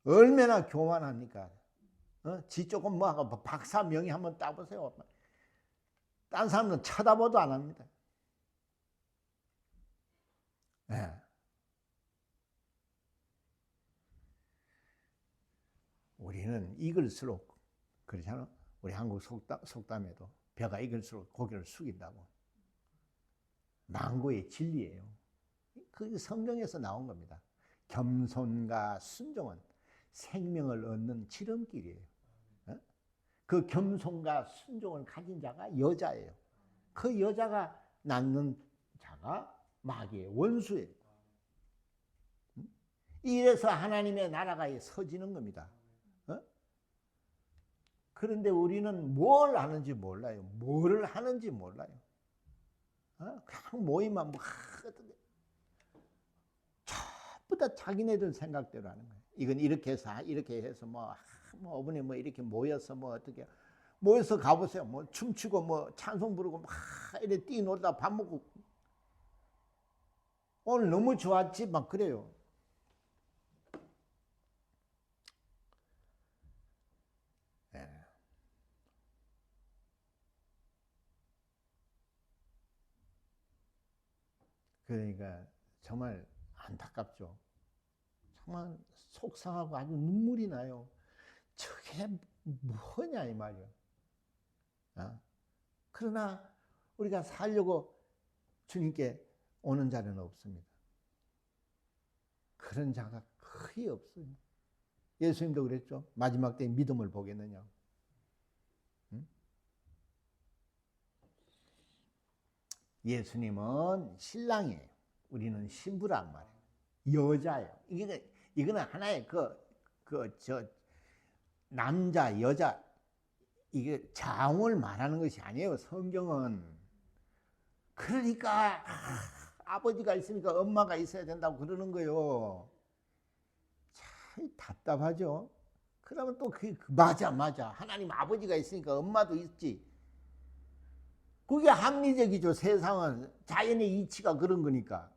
얼마나 교만합니까? 지 조금 뭐 하고 박사 명의 한번 따보세요. 딴 사람은 쳐다보도 안 합니다. 네. 우리는 익을수록 그렇잖아. 우리 한국 속담에도 벼가 익을수록 고개를 숙인다고. 망고의 진리예요. 그 성경에서 나온 겁니다. 겸손과 순종은 생명을 얻는 지름길이에요. 그 겸손과 순종을 가진 자가 여자예요. 그 여자가 낳는 자가 마귀의 원수예요. 이래서 하나님의 나라가 서지는 겁니다. 그런데 우리는 뭘 하는지 몰라요. 뭐를 하는지 몰라요. 그냥 모이면 뭐 전부 다 자기네들 생각대로 하는 거예요. 이건 이렇게 해서 뭐 어머니 뭐 이렇게 모여서 뭐 어떻게 모여서 가보세요. 뭐 춤추고 뭐 찬송 부르고 막 이렇게 뛰놀다 밥 먹고 오늘 너무 좋았지 막 그래요. 그러니까 정말 안타깝죠. 정말 속상하고 아주 눈물이 나요. 저게 뭐냐 이 말이야. 그러나 우리가 살려고 주님께 오는 자는 없습니다. 그런 자가 거의 없어요. 예수님도 그랬죠. 마지막 때 믿음을 보겠느냐. 예수님은 신랑이에요. 우리는 신부란 말이에요. 여자예요. 이거는 하나의 남자, 여자, 이게 자웅을 말하는 것이 아니에요. 성경은. 그러니까, 아버지가 있으니까 엄마가 있어야 된다고 그러는 거예요. 참 답답하죠. 그러면 또 맞아. 하나님 아버지가 있으니까 엄마도 있지. 그게 합리적이죠. 세상은 자연의 이치가 그런 거니까.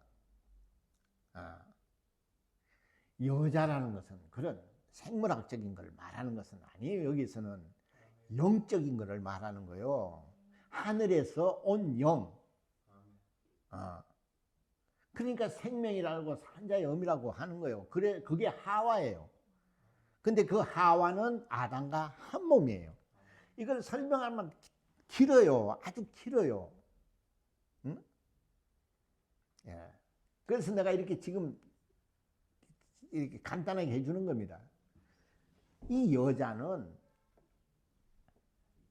여자라는 것은 그런 생물학적인 걸 말하는 것은 아니에요. 여기서는 영적인 것을 말하는 거예요. 하늘에서 온 영. 그러니까 생명이라고 산자의 어미라고 하는 거예요. 그게 하와예요. 근데 그 하와는 아담과 한 몸이에요. 이걸 설명하면 길어요. 아주 길어요. 응? 예. 그래서 내가 이렇게 지금 이렇게 간단하게 해주는 겁니다. 이 여자는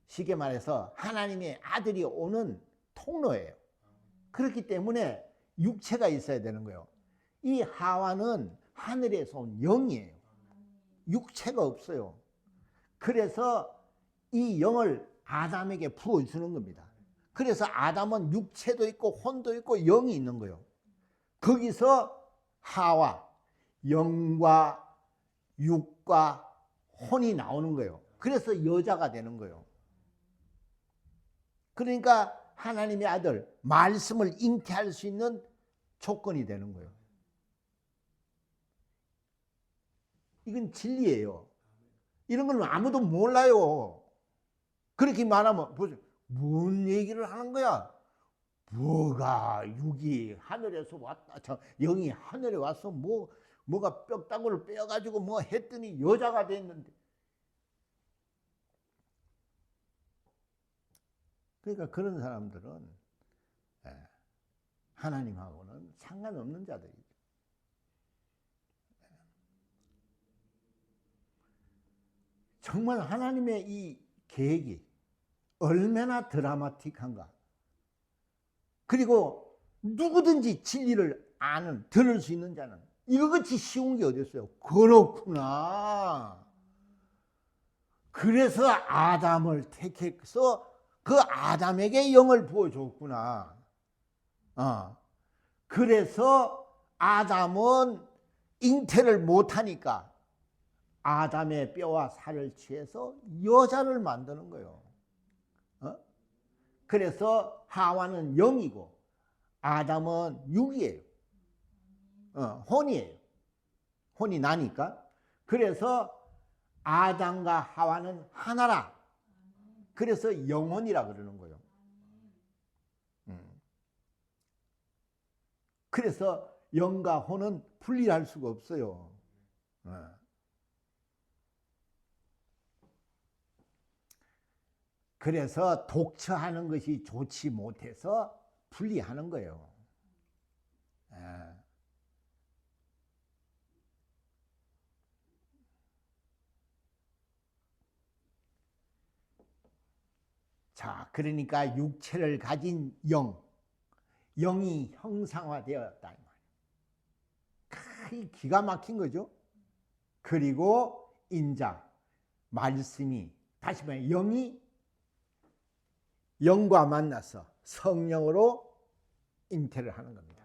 쉽게 말해서 하나님의 아들이 오는 통로예요. 그렇기 때문에 육체가 있어야 되는 거예요. 이 하와는 하늘에서 온 영이에요. 육체가 없어요. 그래서 이 영을 아담에게 부어주는 겁니다. 그래서 아담은 육체도 있고 혼도 있고 영이 있는 거예요. 거기서 하와, 영과 육과 혼이 나오는 거예요. 그래서 여자가 되는 거예요. 그러니까 하나님의 아들, 말씀을 잉태할 수 있는 조건이 되는 거예요. 이건 진리예요. 이런 건 아무도 몰라요. 그렇게 말하면 보세요. 뭔 얘기를 하는 거야? 뭐가 육이 하늘에서 왔다, 영이 하늘에 와서 뭐가 뼈다구를 빼가지고 뭐 했더니 여자가 됐는데. 그러니까 그런 사람들은 하나님하고는 상관없는 자들이죠. 정말 하나님의 이 계획이 얼마나 드라마틱한가. 그리고 누구든지 진리를 아는, 들을 수 있는 자는 이거같이 쉬운 게 어디 있어요? 그렇구나. 그래서 아담을 택해서 그 아담에게 영을 부어줬구나. 그래서 아담은 잉태를 못하니까 아담의 뼈와 살을 취해서 여자를 만드는 거예요. 그래서 하와는 영이고 아담은 육이에요. 혼이에요. 혼이 나니까. 그래서 아담과 하와는 하나라. 그래서 영혼이라 그러는 거예요. 그래서 영과 혼은 분리할 수가 없어요. 그래서 독처하는 것이 좋지 못해서 분리하는 거예요. 자, 그러니까 육체를 가진 영이 형상화되었다. 기가 막힌 거죠. 그리고 인자, 말씀이, 다시 말해 영이 영과 만나서 성령으로 잉태를 하는 겁니다.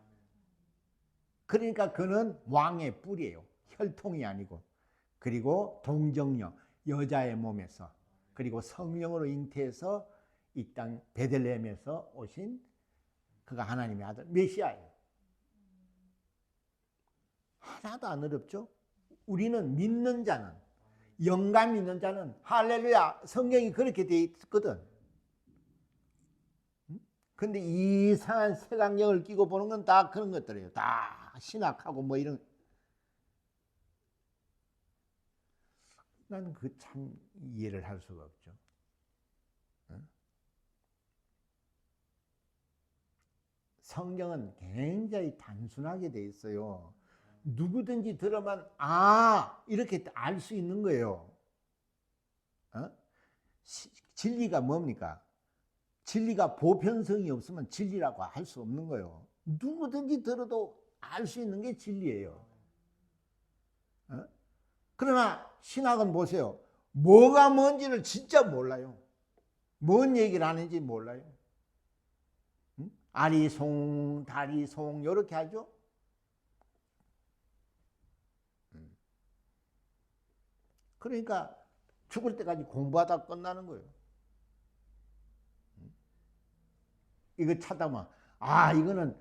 그러니까 그는 왕의 뿔이에요. 혈통이 아니고. 그리고 동정녀, 여자의 몸에서, 그리고 성령으로 잉태해서 이 땅 베들레헴에서 오신 그가 하나님의 아들 메시아예요. 하나도 안 어렵죠? 우리는 믿는 자는, 영감 있는 자는 할렐루야, 성경이 그렇게 돼 있거든. 근데 이상한 색안경을 끼고 보는 건 다 그런 것들이에요. 다 신학하고 뭐 이런. 나는 그 참 이해를 할 수가 없죠. 성경은 굉장히 단순하게 돼 있어요. 누구든지 들으면 이렇게 알 수 있는 거예요. 진리가 뭡니까? 진리가 보편성이 없으면 진리라고 할 수 없는 거예요. 누구든지 들어도 알 수 있는 게 진리예요. 그러나 신학은 보세요. 뭐가 뭔지를 진짜 몰라요. 뭔 얘기를 하는지 몰라요. 아리송, 다리송 이렇게 하죠. 그러니까 죽을 때까지 공부하다 끝나는 거예요. 이거 찾다만 이거는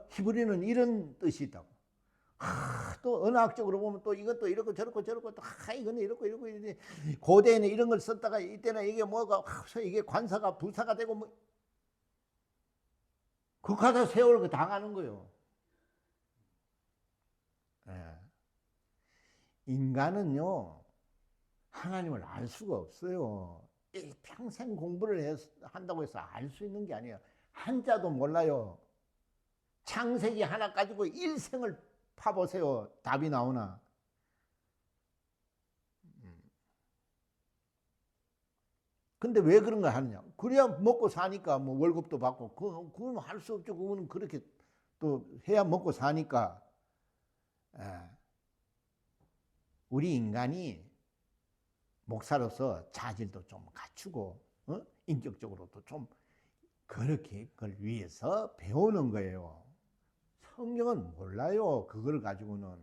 히브리는 이런 뜻이 있다고. 또 언어학적으로 보면 또 이것도 이렇고 저렇고 저렇고 또 이거는 이렇고 이렇고 고대에는 이런 걸 썼다가 이때는 이게 뭐가 이게 관사가 부사가 되고 뭐 그하다 세월 그 당하는 거예요. 인간은요 하나님을 알 수가 없어요. 평생 공부를 한다고 해서 알 수 있는 게 아니에요. 한자도 몰라요. 창세기 하나 가지고 일생을 파보세요. 답이 나오나? 근데 왜 그런 걸 하느냐? 그래야 먹고 사니까 뭐 월급도 받고 그건 할 수 없죠. 그거는 그렇게 또 해야 먹고 사니까. 우리 인간이 목사로서 자질도 좀 갖추고 인격적으로도 좀 그렇게 그걸 위해서 배우는 거예요. 성경은 몰라요. 그걸 가지고는.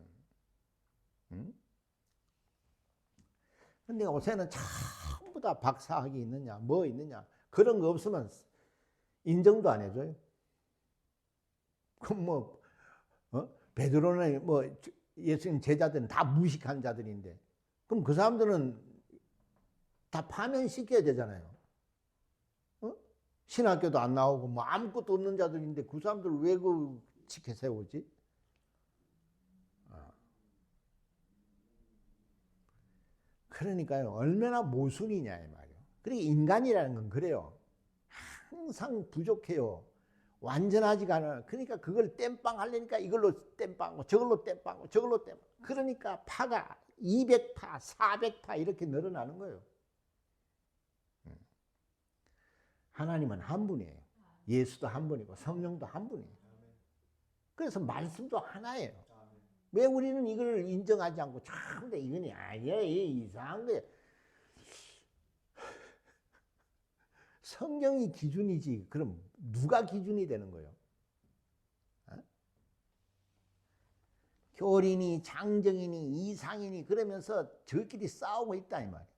근데 요새는 전부 다 박사학위 있느냐 뭐 있느냐 그런 거 없으면 인정도 안 해줘요. 그럼 뭐 베드로는 뭐 예수님 제자들은 다 무식한 자들인데 그럼 그 사람들은 다 파면시켜야 되잖아요. 신학교도 안 나오고 뭐 아무것도 없는 자들인데 그 사람들 왜 그 지켜 세우지? 그러니까요. 얼마나 모순이냐 이 말이에요. 그러니까 인간이라는 건 그래요. 항상 부족해요. 완전하지가 않아요. 그러니까 그걸 땜빵 하려니까 이걸로 땜빵하고 저걸로 땜빵하고 저걸로 땜빵. 그러니까 파가 200파, 400파 이렇게 늘어나는 거예요. 하나님은 한 분이에요. 예수도 한 분이고 성령도 한 분이에요. 그래서 말씀도 하나예요. 왜 우리는 이걸 인정하지 않고 참 이건 아니야 이상한 거야. 성경이 기준이지. 그럼 누가 기준이 되는 거예요? 교린이 장정인이 이상인이 그러면서 저끼리 싸우고 있다 이 말이에요.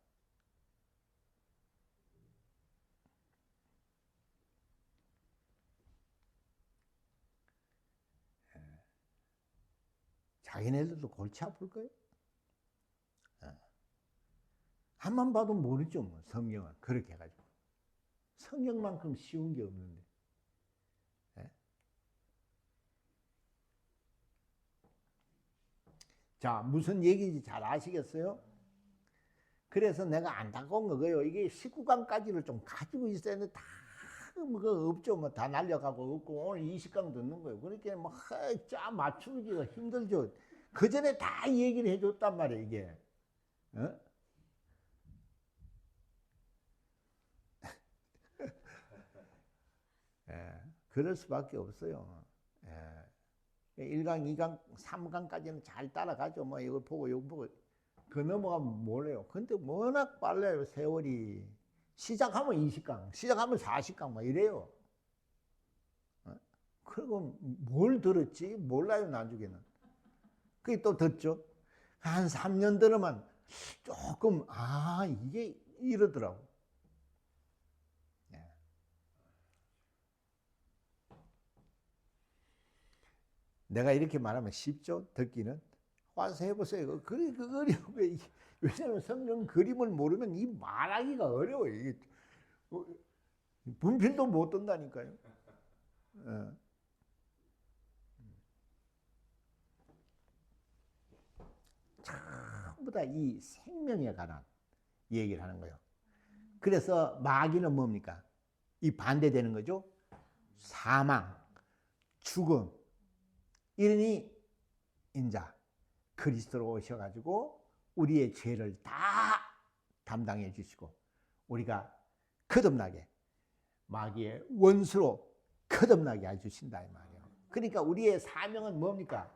자기네들도 골치 아플 거예요. 한만 봐도 모르죠 뭐 성경은 그렇게 해가지고 성경만큼 쉬운 게 없는데. 자, 무슨 얘기인지 잘 아시겠어요? 그래서 내가 안타까운 거예요. 이게 19강까지를 좀 가지고 있어야 되는데 다 뭐 없죠. 뭐 다 날려가고 없고 오늘 20강 듣는 거예요. 그러니까 뭐 짜 맞추기가 힘들죠. 그 전에 다 얘기를 해줬단 말이에요. 이게. 그럴 수밖에 없어요. 1강, 2강, 3강까지는 잘 따라가죠. 뭐 이걸 보고 이거 보고 그 넘어가면 몰라요. 근데 워낙 빨라요. 세월이. 시작하면 20강, 시작하면 40강 막 이래요. 그리고 뭘 들었지? 몰라요. 나중에는. 그게 또 듣죠. 한 3년 들으면 조금 이게 이러더라고. 내가 이렇게 말하면 쉽죠? 듣기는. 와서 해보세요. 그 어려워요. 왜냐하면 성경 그림을 모르면 이 말하기가 어려워요. 이게 분필도 못 뜬다니까요. 전부 다 이 생명에 관한 얘기를 하는 거예요. 그래서 마귀는 뭡니까? 이 반대되는 거죠. 사망, 죽음. 이러니 인자 그리스도로 오셔가지고 우리의 죄를 다 담당해 주시고 우리가 거듭나게 마귀의 원수로 거듭나게 해주신다 이 말이에요. 그러니까 우리의 사명은 뭡니까?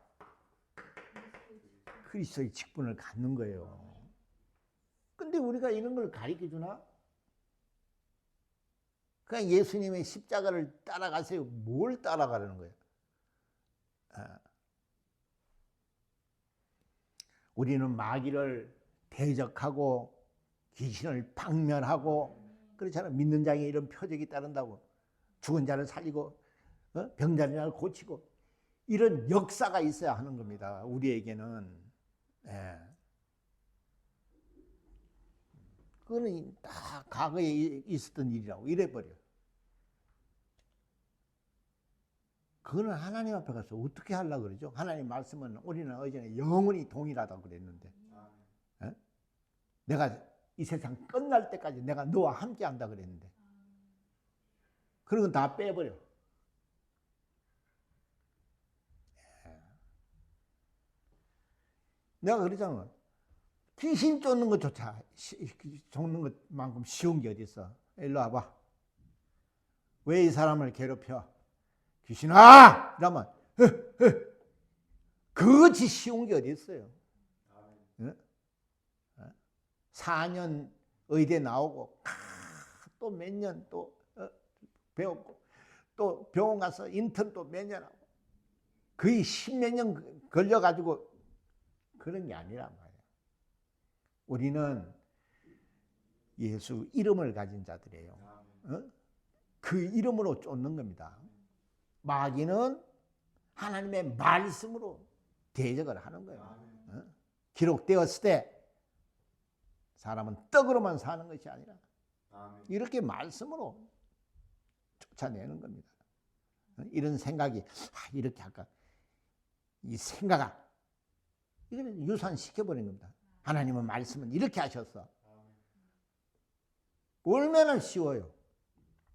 그리스도의 직분을 갖는 거예요. 근데 우리가 이런 걸 가르쳐 주나? 그냥 예수님의 십자가를 따라가세요. 뭘 따라가라는 거예요? 우리는 마귀를 대적하고 귀신을 박멸하고 그렇잖아요. 믿는 자에게 이런 표적이 따른다고. 죽은 자를 살리고 병자를 고치고 이런 역사가 있어야 하는 겁니다. 우리에게는. 그거는 다 과거에 있었던 일이라고 이래버려. 그거는 하나님 앞에 가서 어떻게 하려고 그러죠? 하나님 말씀은 우리는 어제는 영원히 동일하다고 그랬는데 내가 이 세상 끝날 때까지 내가 너와 함께 한다 그랬는데 그런 건 다 빼버려. 내가 그러잖아. 귀신 쫓는 것조차 쫓는 것만큼 쉬운 게 어디 있어. 일로 와봐. 왜 이 사람을 괴롭혀? 귀신아! 이러면 그것이 쉬운 게 어디 있어요. 4년 의대 나오고 또 몇 년 또 배웠고 또 병원 가서 인턴 또 몇 년 하고 거의 10몇 년 걸려가지고 그런 게 아니란 말이에요. 우리는 예수 이름을 가진 자들이에요. 그 이름으로 쫓는 겁니다. 마귀는 하나님의 말씀으로 대적을 하는 거예요. 기록되었을 때 사람은 떡으로만 사는 것이 아니라 이렇게 말씀으로 쫓아내는 겁니다. 이런 생각이 이렇게 할까? 이 생각아 이걸 유산시켜버린 겁니다. 하나님은 말씀은 이렇게 하셨어. 얼마나 쉬워요.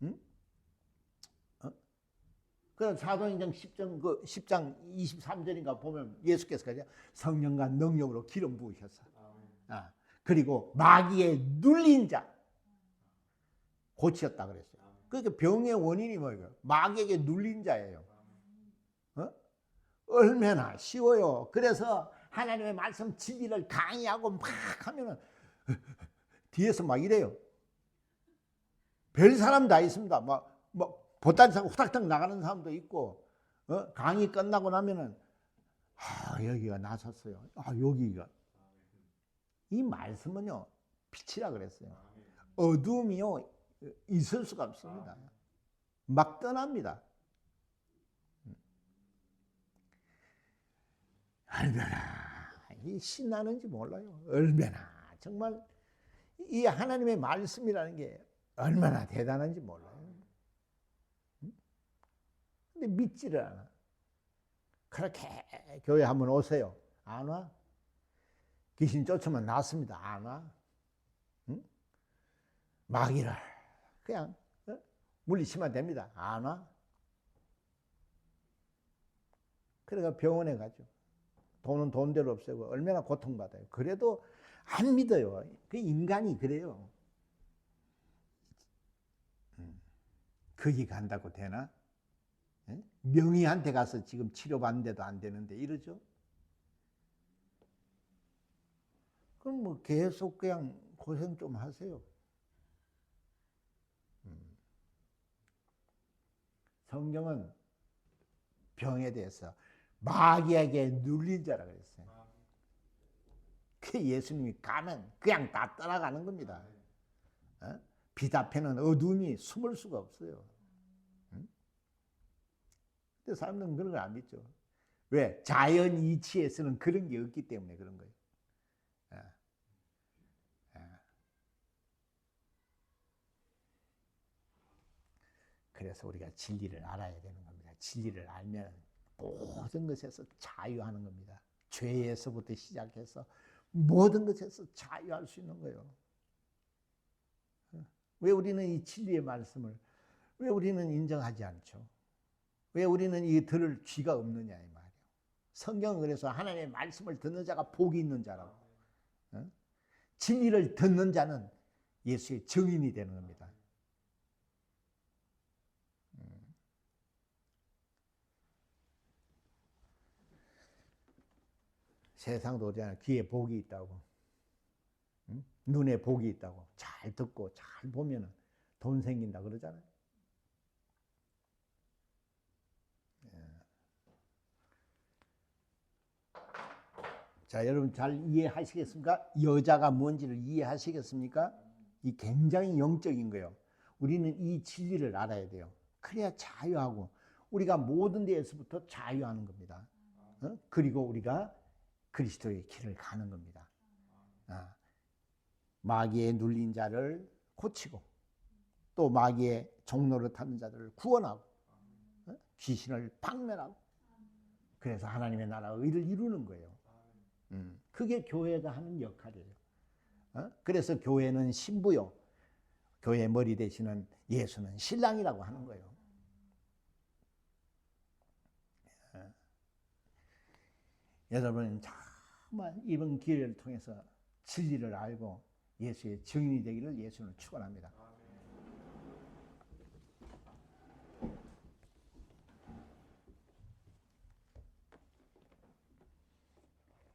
응? 그래서 사도행전 10장 23절인가 보면 예수께서 그냥 성령과 능력으로 기름 부으셨어. 그리고 마귀에 눌린 자 고치셨다 그랬어요. 그러니까 병의 원인이 뭐예요? 마귀에게 눌린 자예요. 얼마나 쉬워요. 그래서 하나님의 말씀 진리를 강의하고 막 하면은 뒤에서 막 이래요. 별 사람 다 있습니다. 막 보따리 사고 후닥닥 나가는 사람도 있고, 강의 끝나고 나면은 여기가 나섰어요. 여기가. 이 말씀은요 빛이라 그랬어요. 어둠이요 있을 수가 없습니다. 막 떠납니다. 얼마나 신나는지 몰라요. 얼마나 정말 이 하나님의 말씀이라는 게 얼마나 대단한지 몰라요. 근데 믿지를 않아. 그렇게 교회 한번 오세요. 안 와? 귀신 쫓으면 낫습니다. 안 와? 응? 마귀를 그냥 물리치면 됩니다. 안 와? 그래가 병원에 가죠. 돈은 돈대로 없애고 얼마나 고통받아요. 그래도 안 믿어요. 그 인간이 그래요. 거기 간다고 되나? 명의한테 가서 지금 치료받는데도 안 되는데 이러죠? 그럼 뭐 계속 그냥 고생 좀 하세요. 성경은 병에 대해서 마귀에게 눌린 자라 그랬어요. 그 예수님이 가면 그냥 다 떠나가는 겁니다. 빛 앞에는 어둠이 숨을 수가 없어요. 근데 사람들은 그런 걸 안 믿죠. 왜? 자연 이치에서는 그런 게 없기 때문에 그런 거예요. 그래서 우리가 진리를 알아야 되는 겁니다. 진리를 알면 모든 것에서 자유하는 겁니다. 죄에서부터 시작해서 모든 것에서 자유할 수 있는 거예요. 왜 우리는 이 진리의 말씀을 왜 우리는 인정하지 않죠? 왜 우리는 이 들을 귀가 없느냐 이 말이에요. 성경은 그래서 하나님의 말씀을 듣는 자가 복이 있는 자라고. 진리를 듣는 자는 예수의 증인이 되는 겁니다. 세상도 그러잖아요. 귀에 복이 있다고. 눈에 복이 있다고. 잘 듣고 잘 보면 돈 생긴다 그러잖아요. 자, 여러분 잘 이해하시겠습니까? 여자가 뭔지를 이해하시겠습니까? 이 굉장히 영적인 거예요. 우리는 이 진리를 알아야 돼요. 그래야 자유하고 우리가 모든 데에서부터 자유하는 겁니다. 그리고 우리가 그리스도의 길을 가는 겁니다. 마귀에 눌린 자를 고치고 또 마귀의 종로를 타는 자들을 구원하고 귀신을 박멸하고 그래서 하나님의 나라 의를 이루는 거예요. 그게 교회가 하는 역할이에요. 그래서 교회는 신부요. 교회 머리 되시는 예수는 신랑이라고 하는 거예요. 여러분 정말 이번 기회를 통해서 진리를 알고 예수의 증인이 되기를 예수는 축원합니다.